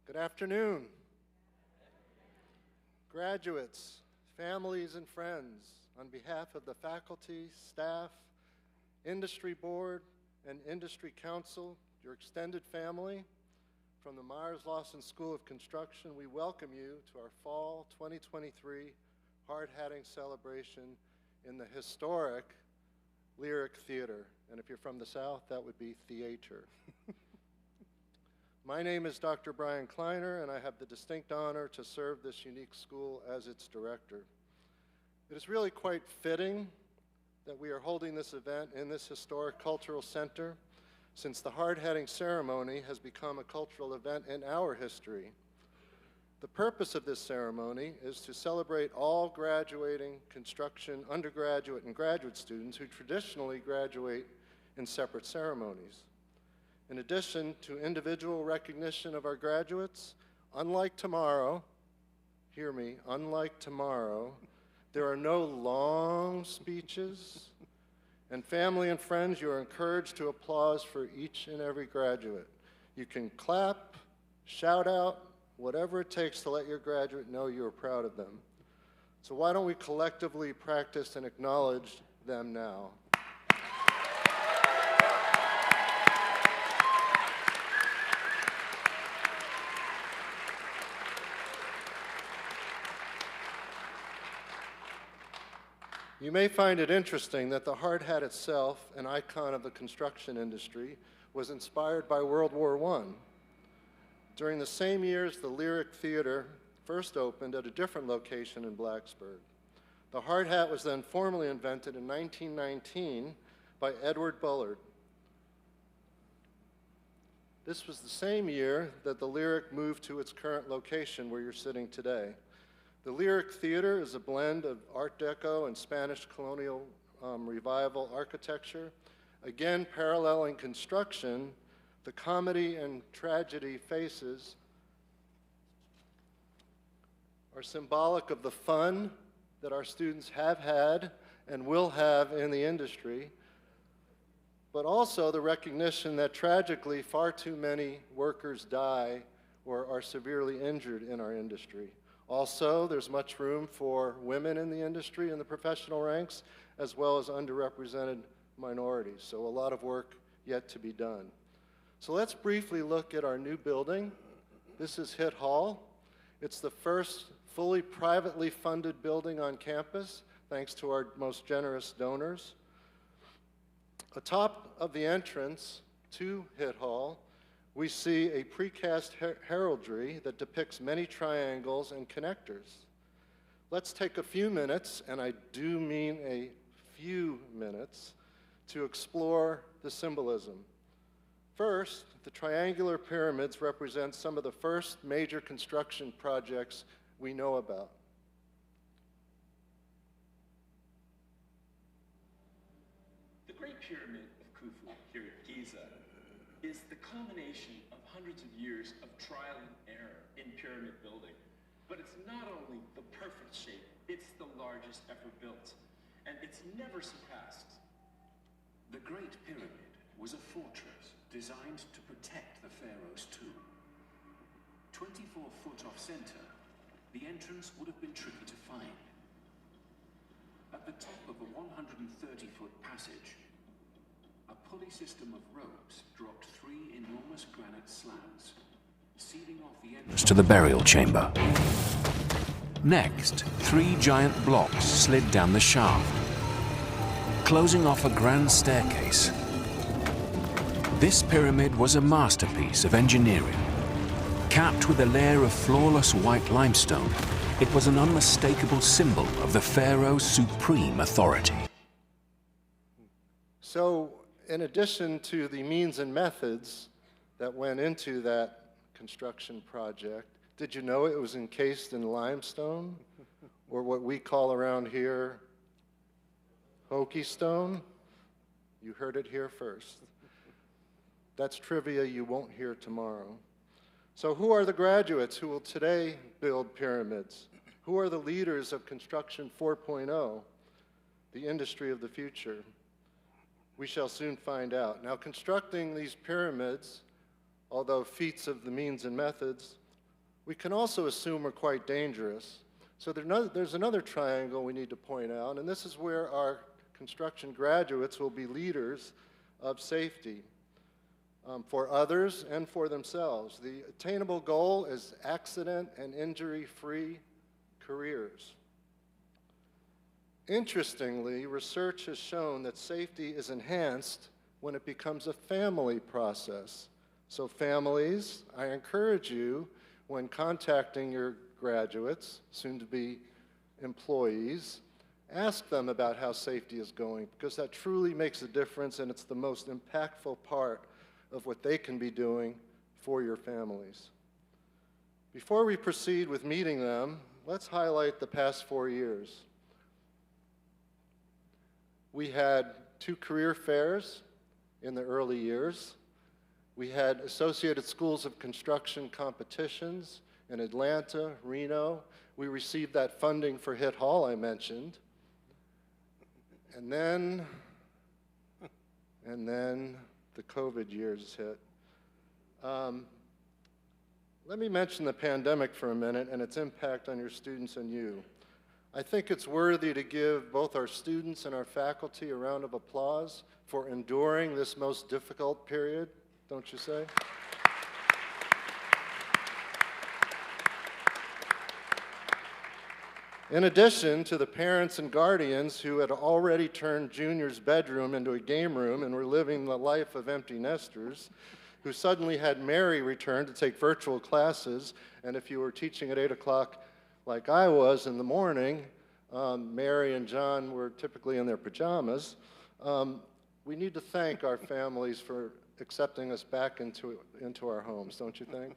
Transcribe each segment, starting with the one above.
Good afternoon. Graduates, families, and friends, on behalf of the faculty, staff, industry board, and industry council, your extended family, from the Myers-Lawson School of Construction, we welcome you to our Fall 2023 Hardhatting celebration in the historic Lyric Theater. And if you're from the South, that would be theater. My name is Dr. Brian Kleiner, and I have the distinct honor to serve this unique school as its director. It is really quite fitting that we are holding this event in this historic cultural center, since the Hardhatting Ceremony has become a cultural event in our history. The purpose of this ceremony is to celebrate all graduating construction undergraduate and graduate students who traditionally graduate in separate ceremonies. In addition to individual recognition of our graduates, unlike tomorrow, hear me, unlike tomorrow, there are no long speeches, and family and friends, you are encouraged to applause for each and every graduate. You can clap, shout out, whatever it takes to let your graduate know you are proud of them. So why don't we collectively practice and acknowledge them now? You may find it interesting that the hard hat itself, an icon of the construction industry, was inspired by World War I. During the same years, the Lyric Theater first opened at a different location in Blacksburg. The hard hat was then formally invented in 1919 by Edward Bullard. This was the same year that the Lyric moved to its current location where you're sitting today. The Lyric Theater is a blend of Art Deco and Spanish colonial revival architecture. Again, paralleling construction, the comedy and tragedy faces are symbolic of the fun that our students have had and will have in the industry, but also the recognition that tragically far too many workers die or are severely injured in our industry. Also, there's much room for women in the industry in the professional ranks, as well as underrepresented minorities. So a lot of work yet to be done. So let's briefly look at our new building. This is Hitt Hall. It's the first fully privately funded building on campus, thanks to our most generous donors. Atop of the entrance to Hitt Hall, we see a precast heraldry that depicts many triangles and connectors. Let's take a few minutes, and I do mean a few minutes, to explore the symbolism. First, the triangular pyramids represent some of the first major construction projects we know about. The Great Pyramid of Khufu here at Giza is the culmination of hundreds of years of trial and error in pyramid building. But it's not only the perfect shape, it's the largest ever built, and it's never surpassed. The Great Pyramid was a fortress designed to protect the pharaoh's tomb. 24 foot off center, the entrance would have been tricky to find. At the top of a 130-foot passage, a pulley system of ropes dropped 3 enormous granite slabs, sealing off the entrance to the burial chamber. Next, 3 giant blocks slid down the shaft, closing off a grand staircase. This pyramid was a masterpiece of engineering. Capped with a layer of flawless white limestone, it was an unmistakable symbol of the pharaoh's supreme authority. So, in addition to the means and methods that went into that construction project, did you know it was encased in limestone, or what we call around here, hokey stone? You heard it here first. That's trivia you won't hear tomorrow. So who are the graduates who will today build pyramids? Who are the leaders of Construction 4.0, the industry of the future? We shall soon find out. Now, constructing these pyramids, although feats of the means and methods, we can also assume are quite dangerous. So there's another triangle we need to point out, and this is where our construction graduates will be leaders of safety for others and for themselves. The attainable goal is accident and injury-free careers. Interestingly, research has shown that safety is enhanced when it becomes a family process. So families, I encourage you, when contacting your graduates, soon-to-be employees, ask them about how safety is going, because that truly makes a difference, and it's the most impactful part of what they can be doing for your families. Before we proceed with meeting them, let's highlight the past 4 years. We had 2 career fairs in the early years. We had Associated Schools of Construction competitions in Atlanta, Reno. We received that funding for HIT Hall I mentioned. And then the COVID years hit. Let me mention the pandemic for a minute and its impact on your students and you. I think it's worthy to give both our students and our faculty a round of applause for enduring this most difficult period, don't you say? In addition to the parents and guardians who had already turned Junior's bedroom into a game room and were living the life of empty nesters, who suddenly had Mary return to take virtual classes, and if you were teaching at 8 o'clock like I was in the morning, Mary and John were typically in their pajamas, we need to thank our families for accepting us back into our homes, don't you think?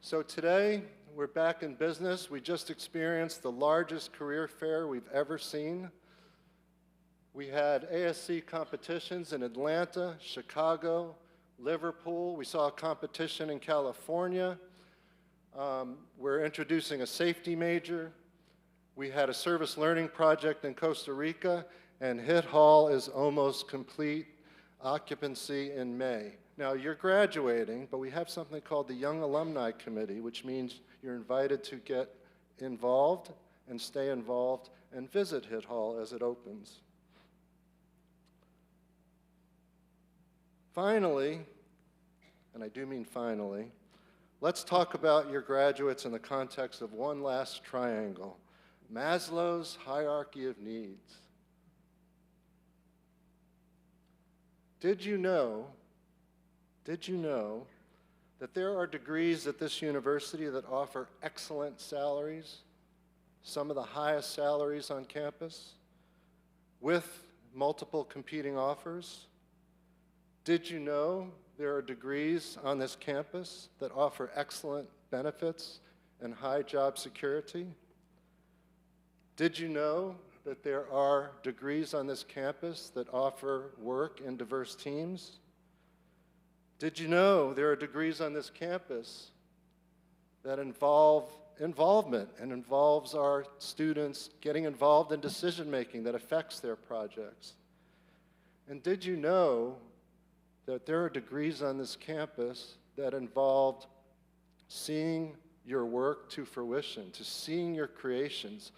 So today, we're back in business. We just experienced the largest career fair we've ever seen. We had ASC competitions in Atlanta, Chicago, Liverpool. We saw a competition in California. We're introducing a safety major. We had a service learning project in Costa Rica, and HIT Hall is almost complete occupancy in May. Now, you're graduating, but we have something called the Young Alumni Committee, which means you're invited to get involved and stay involved and visit HIT Hall as it opens. Finally, and I do mean finally, let's talk about your graduates in the context of one last triangle, Maslow's hierarchy of needs. Did you know that there are degrees at this university that offer excellent salaries, some of the highest salaries on campus, with multiple competing offers? Did you know there are degrees on this campus that offer excellent benefits and high job security? Did you know that there are degrees on this campus that offer work in diverse teams? Did you know there are degrees on this campus that involve involvement and involves our students getting involved in decision-making that affects their projects? And did you know that there are degrees on this campus that involved seeing your work to fruition, to seeing your creations?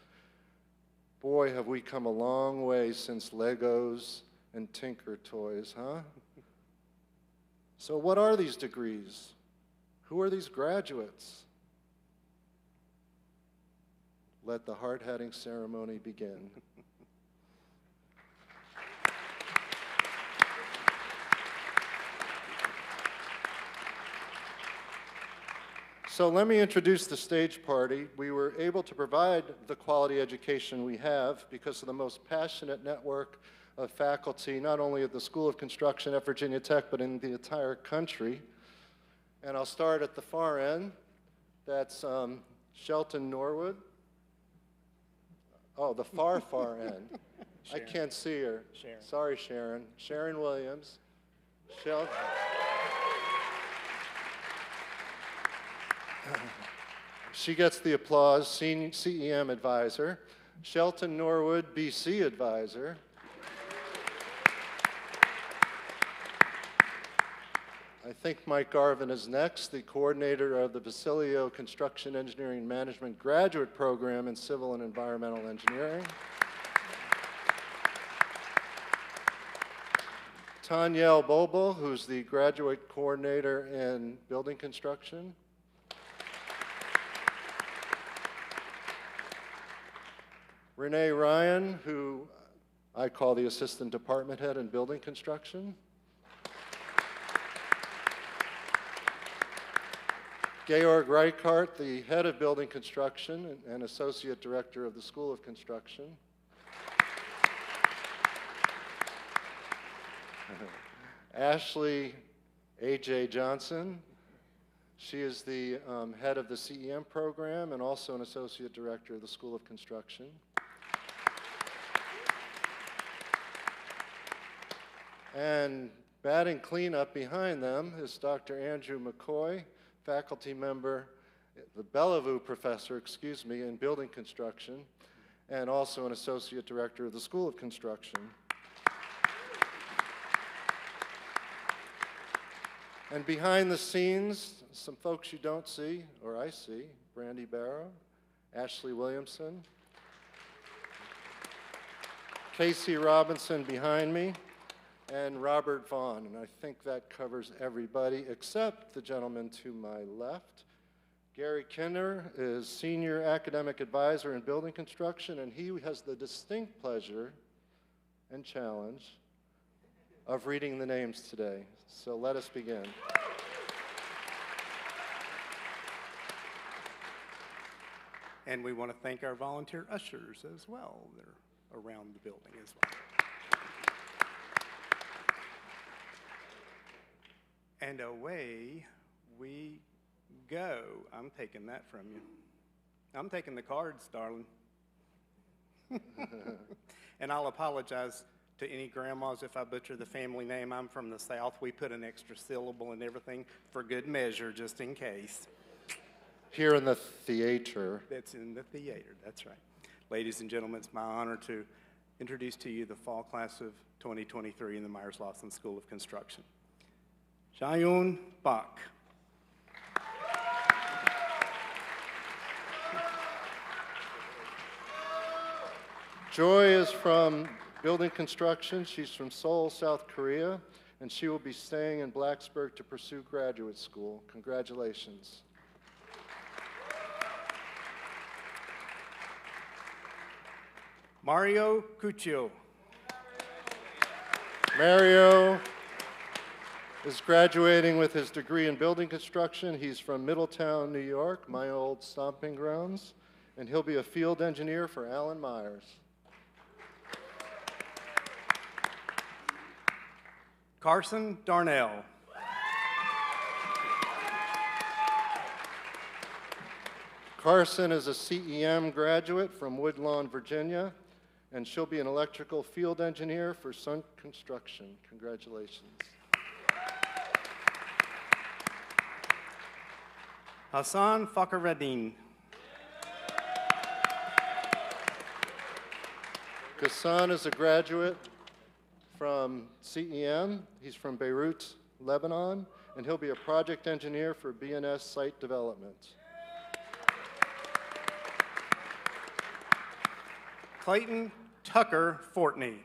Boy, have we come a long way since Legos and Tinker Toys, huh? So what are these degrees? Who are these graduates? Let the Hardhatting ceremony begin. So let me introduce the stage party. We were able to provide the quality education we have because of the most passionate network of faculty, not only at the School of Construction at Virginia Tech, but in the entire country. And I'll start at the far end. That's Shelton Norwood. Oh, the far, far end. I can't see her. Sharon. Sorry, Sharon. Sharon Williams. Shelton. She gets the applause, CEM advisor. Shelton Norwood, BC advisor. I think Mike Garvin is next, the coordinator of the Basilio Construction Engineering Management Graduate Program in Civil and Environmental Engineering. Tanyelle Bobo, who's the graduate coordinator in building construction. Renee Ryan, who I call the assistant department head in building construction. Georg Reichart, the head of building construction and associate director of the School of Construction. Ashley A.J. Johnson. She is the head of the CEM program and also an associate director of the School of Construction. And batting cleanup behind them is Dr. Andrew McCoy, faculty member, the Bellevue professor, in building construction, and also an associate director of the School of Construction. And behind the scenes, some folks you don't see, or I see, Brandy Barrow, Ashley Williamson, Casey Robinson behind me, and Robert Vaughn. And I think that covers everybody except the gentleman to my left. Gary Kinner is Senior Academic Advisor in Building Construction, and he has the distinct pleasure and challenge of reading the names today. So let us begin. And we want to thank our volunteer ushers as well. They're around the building as well. And away we go. I'm taking that from you. I'm taking the cards, darling. And I'll apologize to any grandmas if I butcher the family name. I'm from the South. We put an extra syllable and everything for good measure, just in case. Here in the theater. That's in the theater, that's right. Ladies and gentlemen, it's my honor to introduce to you the fall class of 2023 in the Myers-Lawson School of Construction. Jayun Bach. Joy is from building construction. She's from Seoul, South Korea, and she will be staying in Blacksburg to pursue graduate school. Congratulations. Mario Cuccio. Mario is graduating with his degree in building construction. He's from Middletown, New York, my old stomping grounds, and he'll be a field engineer for Alan Myers. Carson Darnell. Carson is a CEM graduate from Woodlawn, Virginia, and she'll be an electrical field engineer for Sun Construction. Congratulations. Hassan Fakhreddin. Hassan is a graduate from CEM. He's from Beirut, Lebanon, and he'll be a project engineer for BNS Site Development. Clayton Tucker Fortney.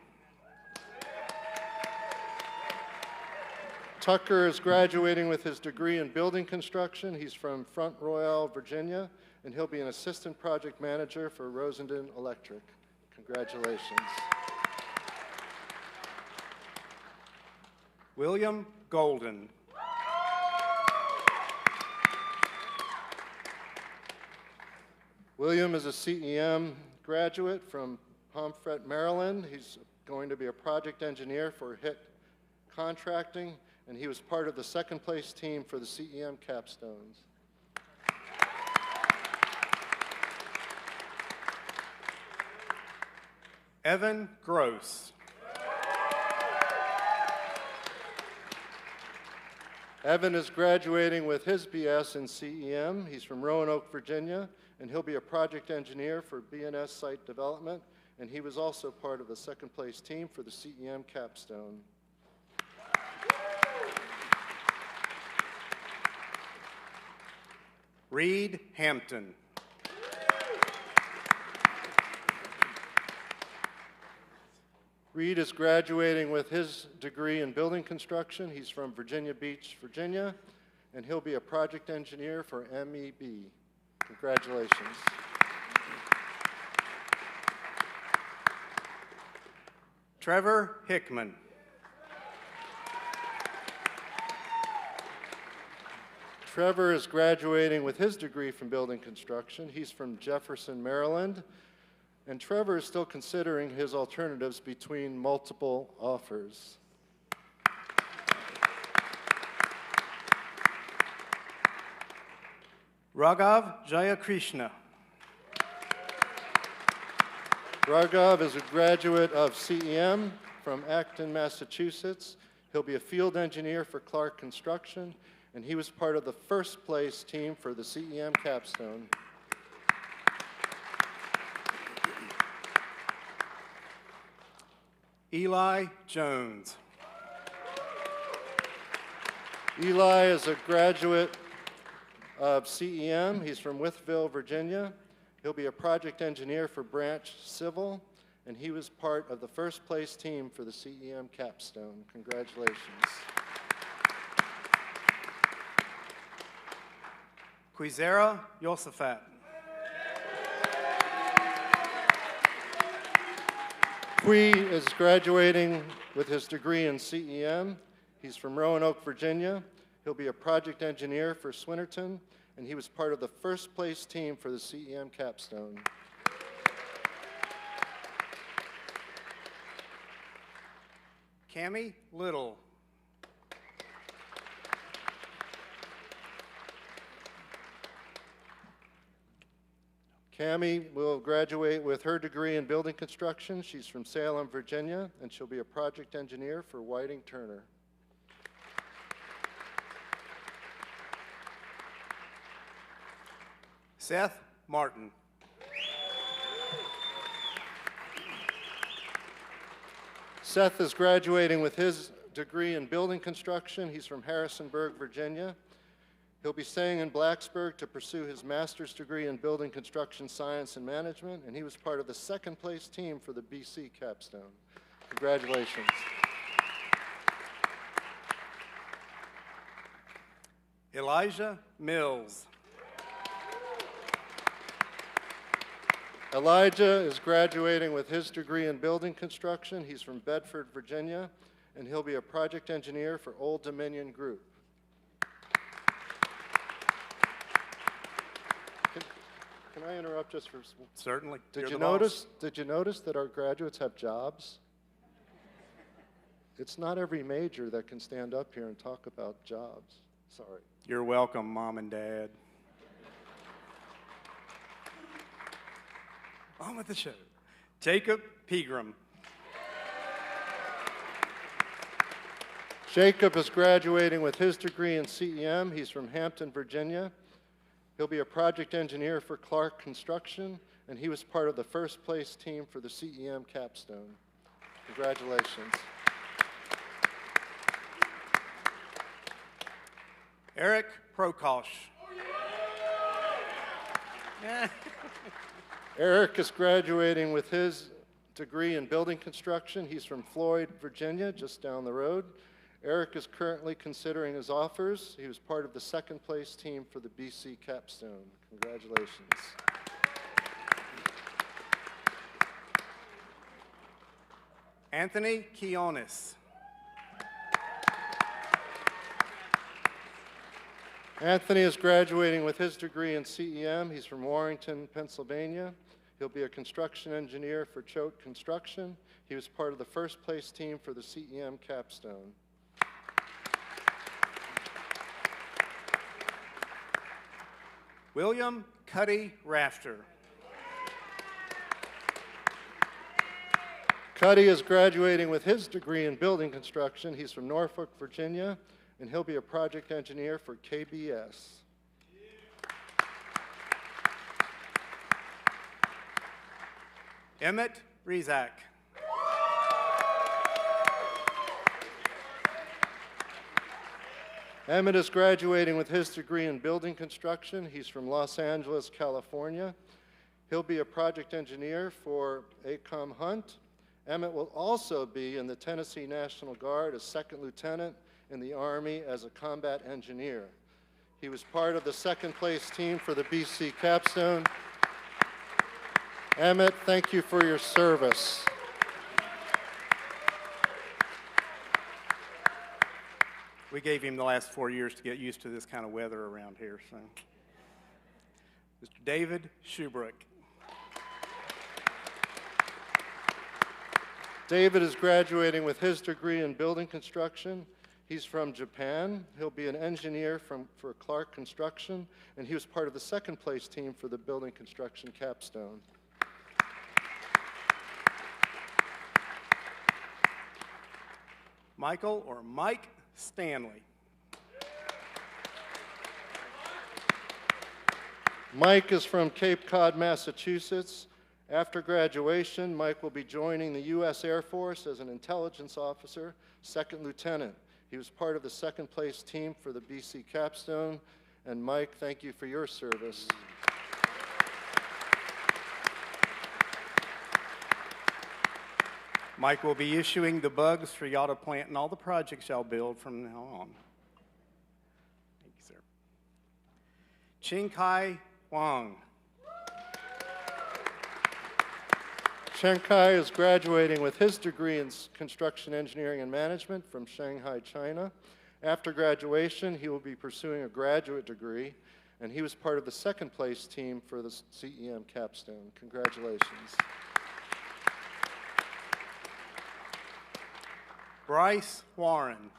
Tucker is graduating with his degree in building construction. He's from Front Royal, Virginia, and he'll be an assistant project manager for Rosendin Electric. Congratulations. William Golden. William is a CEM graduate from Pomfret, Maryland. He's going to be a project engineer for HIT Contracting, and he was part of the second place team for the CEM capstones. Evan Gross. Evan is graduating with his BS in CEM. He's from Roanoke, Virginia, and he'll be a project engineer for BNS Site Development, and he was also part of the second place team for the CEM capstone. Reed Hampton. Reed is graduating with his degree in building construction. He's from Virginia Beach, Virginia, and he'll be a project engineer for MEB. Congratulations. Trevor Hickman. Trevor is graduating with his degree from building construction. He's from Jefferson, Maryland, and Trevor is still considering his alternatives between multiple offers. Raghav Jayakrishna. Raghav is a graduate of CEM from Acton, Massachusetts. He'll be a field engineer for Clark Construction, and he was part of the first place team for the CEM capstone. Eli Jones. Eli is a graduate of CEM. He's from Wytheville, Virginia. He'll be a project engineer for Branch Civil, and he was part of the first place team for the CEM capstone. Congratulations. Quizera Yosafat. Qui is graduating with his degree in CEM. He's from Roanoke, Virginia. He'll be a project engineer for Swinnerton, and he was part of the first place team for the CEM capstone. Cammie Little. Cammie will graduate with her degree in building construction. She's from Salem, Virginia, and she'll be a project engineer for Whiting Turner. Seth Martin. Seth is graduating with his degree in building construction. He's from Harrisonburg, Virginia. He'll be staying in Blacksburg to pursue his master's degree in building construction science and management, and he was part of the second place team for the BC capstone. Congratulations. Elijah Mills. Elijah is graduating with his degree in building construction. He's from Bedford, Virginia, and he'll be a project engineer for Old Dominion Group. Can I interrupt just for? Certainly. Did you notice that our graduates have jobs? It's not every major that can stand up here and talk about jobs. Sorry. You're welcome, Mom and Dad. On with the show. Jacob Pegram. Jacob is graduating with his degree in CEM. He's from Hampton, Virginia. He'll be a project engineer for Clark Construction, and he was part of the first place team for the CEM capstone. Congratulations. Eric Prokosh. Yeah. Eric is graduating with his degree in building construction. He's from Floyd, Virginia, just down the road. Eric is currently considering his offers. He was part of the second place team for the BC capstone. Congratulations. Anthony Keonis. Anthony is graduating with his degree in CEM. He's from Warrington, Pennsylvania. He'll be a construction engineer for Choate Construction. He was part of the first place team for the CEM capstone. William Cuddy Rafter. Cuddy is graduating with his degree in building construction. He's from Norfolk, Virginia, and he'll be a project engineer for KBS. Emmett Rezak. Emmett is graduating with his degree in building construction. He's from Los Angeles, California. He'll be a project engineer for ACOM Hunt. Emmett will also be in the Tennessee National Guard as second lieutenant, in the Army as a combat engineer. He was part of the second place team for the BC Capstone. Emmett, thank you for your service. We gave him the last 4 years to get used to this kind of weather around here. So, Mr. David Schubrick. David is graduating with his degree in building construction. He's from Japan. He'll be an engineer for Clark Construction, and he was part of the second place team for the building construction capstone. Michael or Mike Stanley. Mike is from Cape Cod, Massachusetts. After graduation, Mike will be joining the U.S. Air Force as an intelligence officer, second lieutenant. He was part of the second place team for the BC Capstone. And Mike, thank you for your service. Mike will be issuing the bugs for y'all to plant in all the projects y'all build from now on. Thank you, sir. Ching Kai Wang. Chen Kai is graduating with his degree in construction engineering and management from Shanghai, China. After graduation, he will be pursuing a graduate degree, and he was part of the second place team for the CEM capstone. Congratulations. Bryce Warren.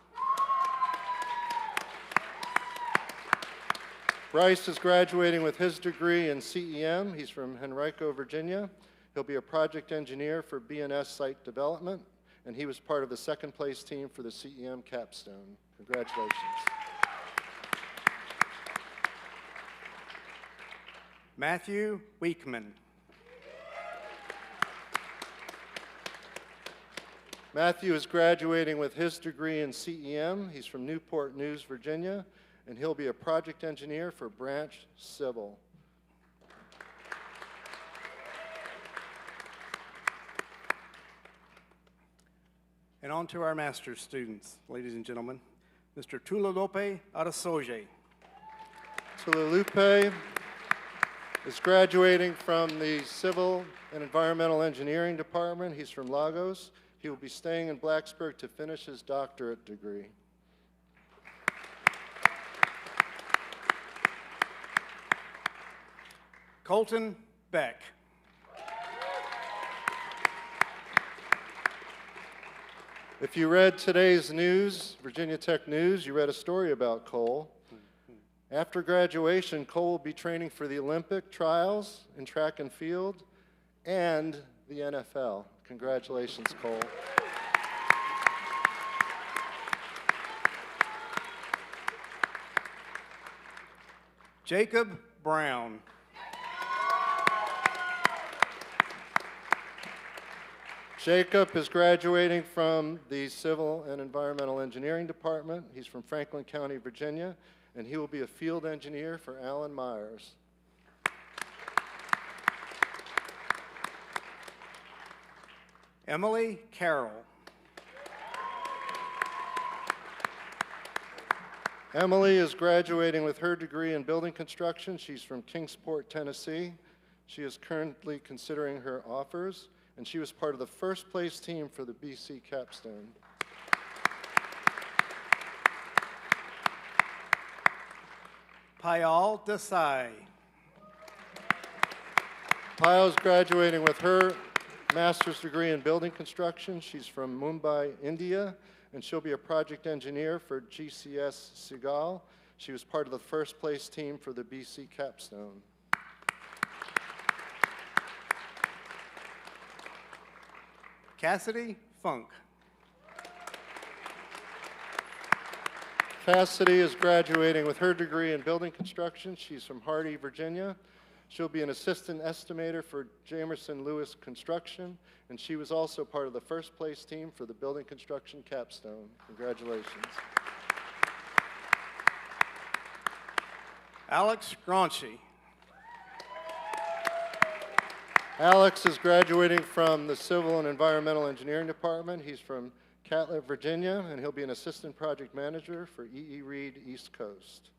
Bryce is graduating with his degree in CEM. He's from Henrico, Virginia. He'll be a project engineer for BNS Site Development, and he was part of the second place team for the CEM capstone. Congratulations. Matthew Weekman. Matthew is graduating with his degree in CEM. He's from Newport News, Virginia, and he'll be a project engineer for Branch Civil. And on to our master's students, ladies and gentlemen. Mr. Tulalope Arasoje. Tulalupe is graduating from the Civil and Environmental Engineering Department. He's from Lagos. He will be staying in Blacksburg to finish his doctorate degree. Colton Beck. If you read today's news, Virginia Tech News, you read a story about Cole. After graduation, Cole will be training for the Olympic trials in track and field and the NFL. Congratulations, Cole. Jacob Brown. Jacob is graduating from the Civil and Environmental Engineering Department. He's from Franklin County, Virginia, and he will be a field engineer for Alan Myers. Emily Carroll. Emily is graduating with her degree in building construction. She's from Kingsport, Tennessee. She is currently considering her offers, and she was part of the first place team for the BC Capstone. Payal Desai. Payal is graduating with her master's degree in building construction. She's from Mumbai, India, and she'll be a project engineer for GCS Segal. She was part of the first place team for the BC Capstone. Cassidy Funk. Cassidy is graduating with her degree in building construction. She's from Hardy, Virginia. She'll be an assistant estimator for Jamerson Lewis Construction, and she was also part of the first place team for the building construction capstone. Congratulations. Alex Gronchi. Alex is graduating from the Civil and Environmental Engineering Department. He's from Catlett, Virginia, and he'll be an assistant project manager for E.E. Reed East Coast.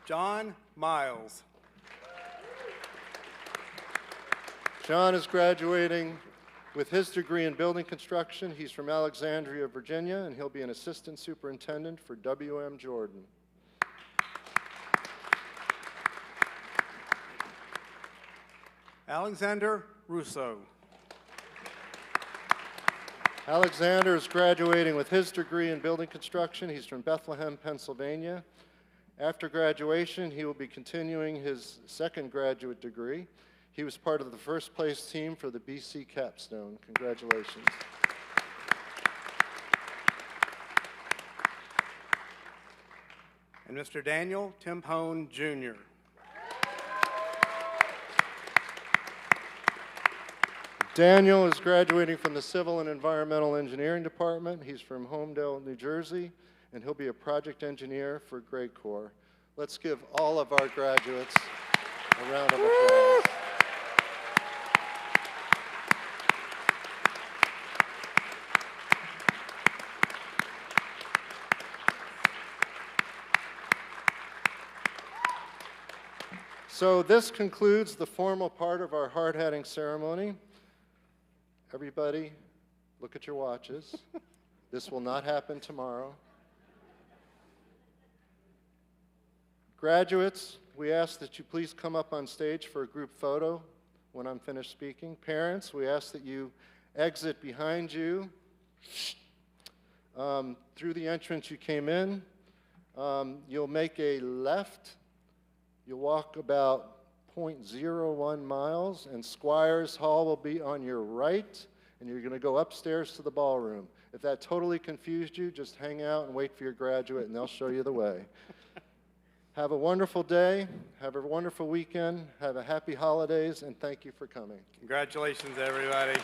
John Miles. John is graduating with his degree in building construction. He's from Alexandria, Virginia, and he'll be an assistant superintendent for W.M. Jordan. Alexander Russo. Alexander is graduating with his degree in building construction. He's from Bethlehem, Pennsylvania. After graduation, he will be continuing his second graduate degree. He was part of the first place team for the BC Capstone. Congratulations. And Mr. Daniel Timpone, Jr. Daniel is graduating from the Civil and Environmental Engineering Department. He's from Homedale, New Jersey, and he'll be a project engineer for Grade Corps. Let's give all of our graduates a round of applause. So this concludes the formal part of our hard-hatting ceremony. Everybody, look at your watches. This will not happen tomorrow. Graduates, we ask that you please come up on stage for a group photo when I'm finished speaking. Parents, we ask that you exit behind you through the entrance you came in. You'll make a left. You'll walk about 0.01 miles, and Squires Hall will be on your right, and you're going to go upstairs to the ballroom. If that totally confused you, just hang out and wait for your graduate, and they'll show you the way. Have a wonderful day. Have a wonderful weekend. Have a happy holidays, and thank you for coming. Congratulations, everybody.